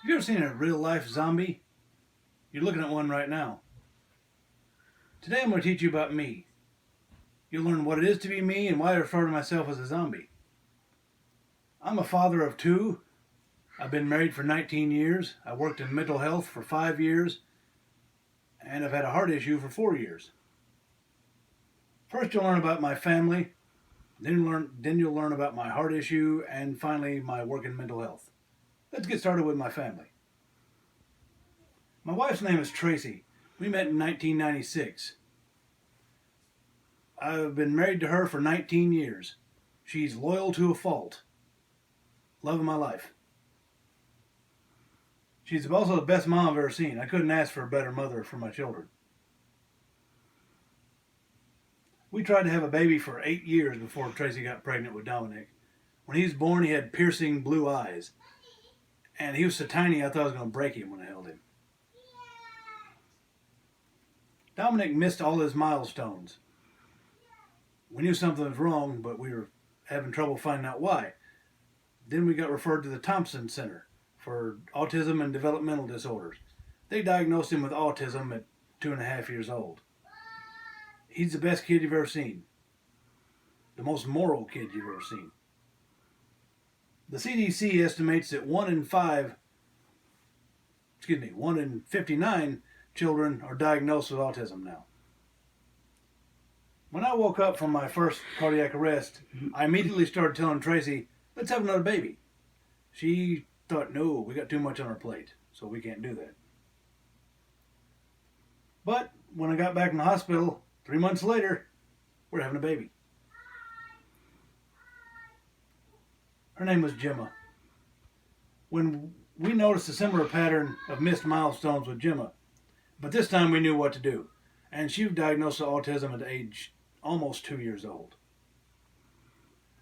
Have you ever seen a real life zombie? You're looking at one right now. Today I'm going to teach you about me. You'll learn what it is to be me and why I refer to myself as a zombie. I'm a father of two. I've been married for 19 years. I worked in mental health for 5 years. And I've had a heart issue for 4 years. First you'll learn about my family. Then you'll learn about my heart issue. And finally my work in mental health. Let's get started with my family. My wife's name is Tracy. We met in 1996. I've been married to her for 19 years. She's loyal to a fault. Love of my life. She's also the best mom I've ever seen. I couldn't ask for a better mother for my children. We tried to have a baby for 8 years before Tracy got pregnant with Dominic. When he was born, he had piercing blue eyes. And he was so tiny I thought I was going to break him when I held him. Dominic missed all his milestones. We knew something was wrong, but we were having trouble finding out why. Then we got referred to the Thompson Center for Autism and Developmental Disorders. They diagnosed him with autism at 2.5 years old. He's the best kid you've ever seen. The most moral kid you've ever seen. The CDC estimates that 1 in 59 children are diagnosed with autism now. When I woke up from my first cardiac arrest, I immediately started telling Tracy, let's have another baby. She thought, no, we got too much on our plate, so we can't do that. But when I got back in the hospital, 3 months later, we're having a baby. Her name was Gemma. When we noticed a similar pattern of missed milestones with Gemma, but this time we knew what to do. And she was diagnosed with autism at age almost 2 years old.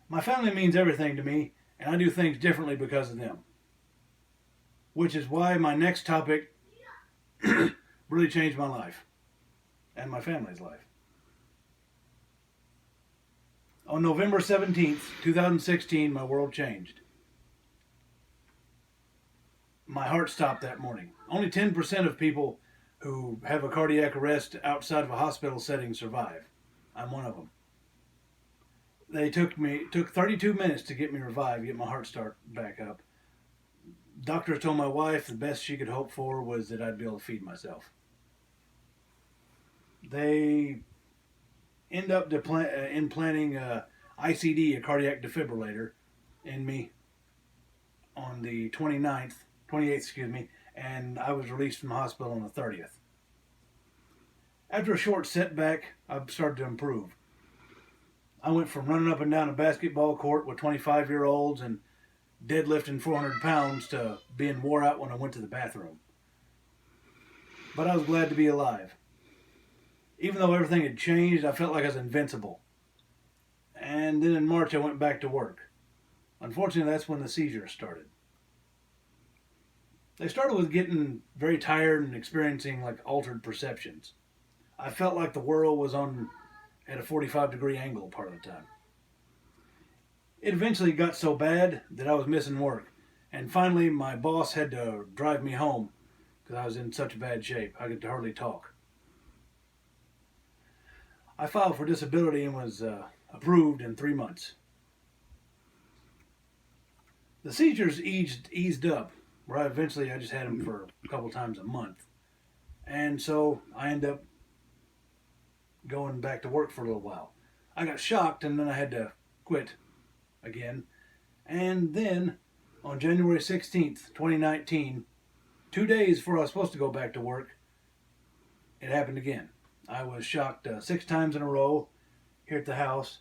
My family means everything to me, and I do things differently because of them. Which is why my next topic really changed my life and my family's life. On November 17th, 2016, my world changed. My heart stopped that morning. Only 10% of people who have a cardiac arrest outside of a hospital setting survive. I'm one of them. It took 32 minutes to get me revived, get my heart start back up. Doctors told my wife the best she could hope for was that I'd be able to feed myself. They end up implanting a ICD, a cardiac defibrillator, in me on the 28th, and I was released from the hospital on the 30th. After a short setback, I started to improve. I went from running up and down a basketball court with 25-year-olds and deadlifting 400 pounds to being wore out when I went to the bathroom. But I was glad to be alive. Even though everything had changed, I felt like I was invincible. And then in March, I went back to work. Unfortunately, that's when the seizures started. They started with getting very tired and experiencing like altered perceptions. I felt like the world was on at a 45-degree angle part of the time. It eventually got so bad that I was missing work. And finally, my boss had to drive me home because I was in such bad shape. I could hardly talk. I filed for disability and was approved in 3 months. The seizures eased up, where I just had them for a couple times a month. And so I ended up going back to work for a little while. I got shocked and then I had to quit again. And then on January 16th, 2019, 2 days before I was supposed to go back to work, it happened again. I was shocked 6 times in a row here at the house,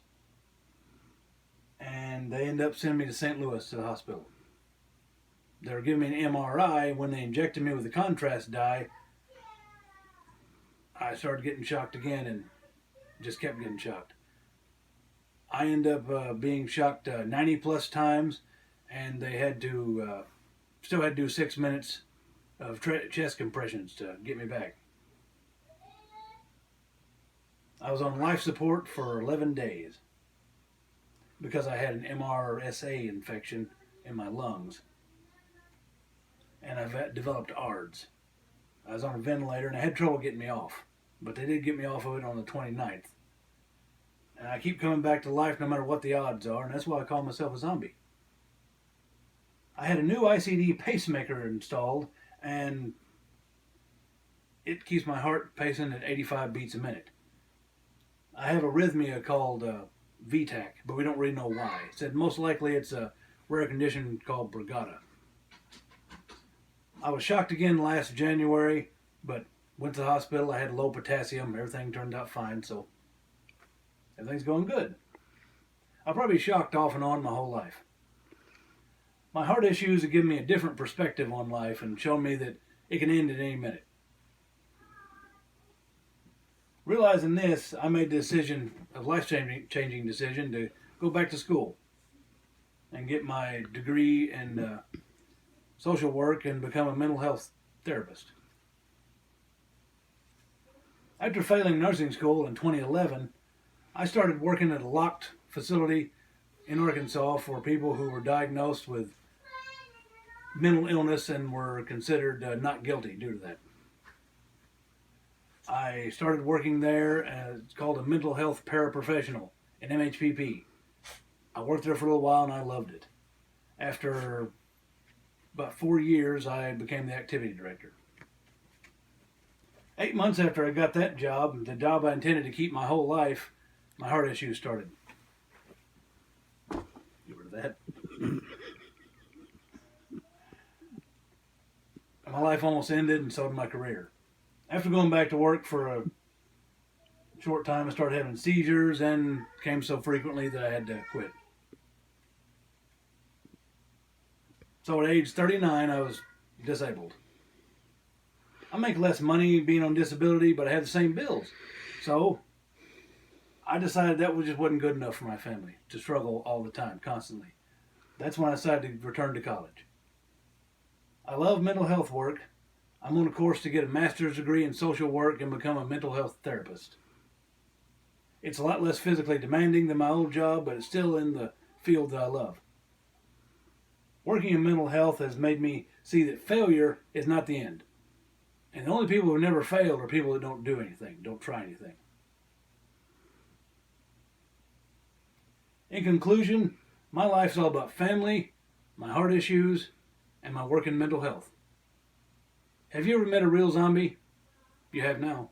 and they ended up sending me to St. Louis to the hospital. They were giving me an MRI. When they injected me with the contrast dye, I started getting shocked again and just kept getting shocked. I ended up being shocked 90 plus times, and they still had to do 6 minutes of chest compressions to get me back. I was on life support for 11 days because I had an MRSA infection in my lungs. And I I've developed ARDS. I was on a ventilator and I had trouble getting me off, but they did get me off of it on the 29th. And I keep coming back to life no matter what the odds are, and that's why I call myself a zombie. I had a new ICD pacemaker installed, and it keeps my heart pacing at 85 beats a minute. I have arrhythmia called VTAC, but we don't really know why. It said most likely it's a rare condition called Brugada. I was shocked again last January, but went to the hospital. I had low potassium. Everything turned out fine, so everything's going good. I'll probably be shocked off and on my whole life. My heart issues have given me a different perspective on life and shown me that it can end at any minute. Realizing this, I made the decision, a life-changing decision, to go back to school and get my degree in social work and become a mental health therapist. After failing nursing school in 2011, I started working at a locked facility in Arkansas for people who were diagnosed with mental illness and were considered not guilty due to that. I started working there as it's called a mental health paraprofessional, an MHPP. I worked there for a little while and I loved it. After about 4 years, I became the activity director. 8 months after I got that job, the job I intended to keep my whole life, my heart issues started. You heard of that? My life almost ended, and so did my career. After going back to work for a short time, I started having seizures and came so frequently that I had to quit. So at age 39, I was disabled. I make less money being on disability, but I have the same bills. So I decided that just wasn't good enough for my family to struggle all the time, constantly. That's when I decided to return to college. I love mental health work. I'm on a course to get a master's degree in social work and become a mental health therapist. It's a lot less physically demanding than my old job, but it's still in the field that I love. Working in mental health has made me see that failure is not the end. And the only people who never fail are people that don't do anything, don't try anything. In conclusion, my life's all about family, my heart issues, and my work in mental health. Have you ever met a real zombie? You have now.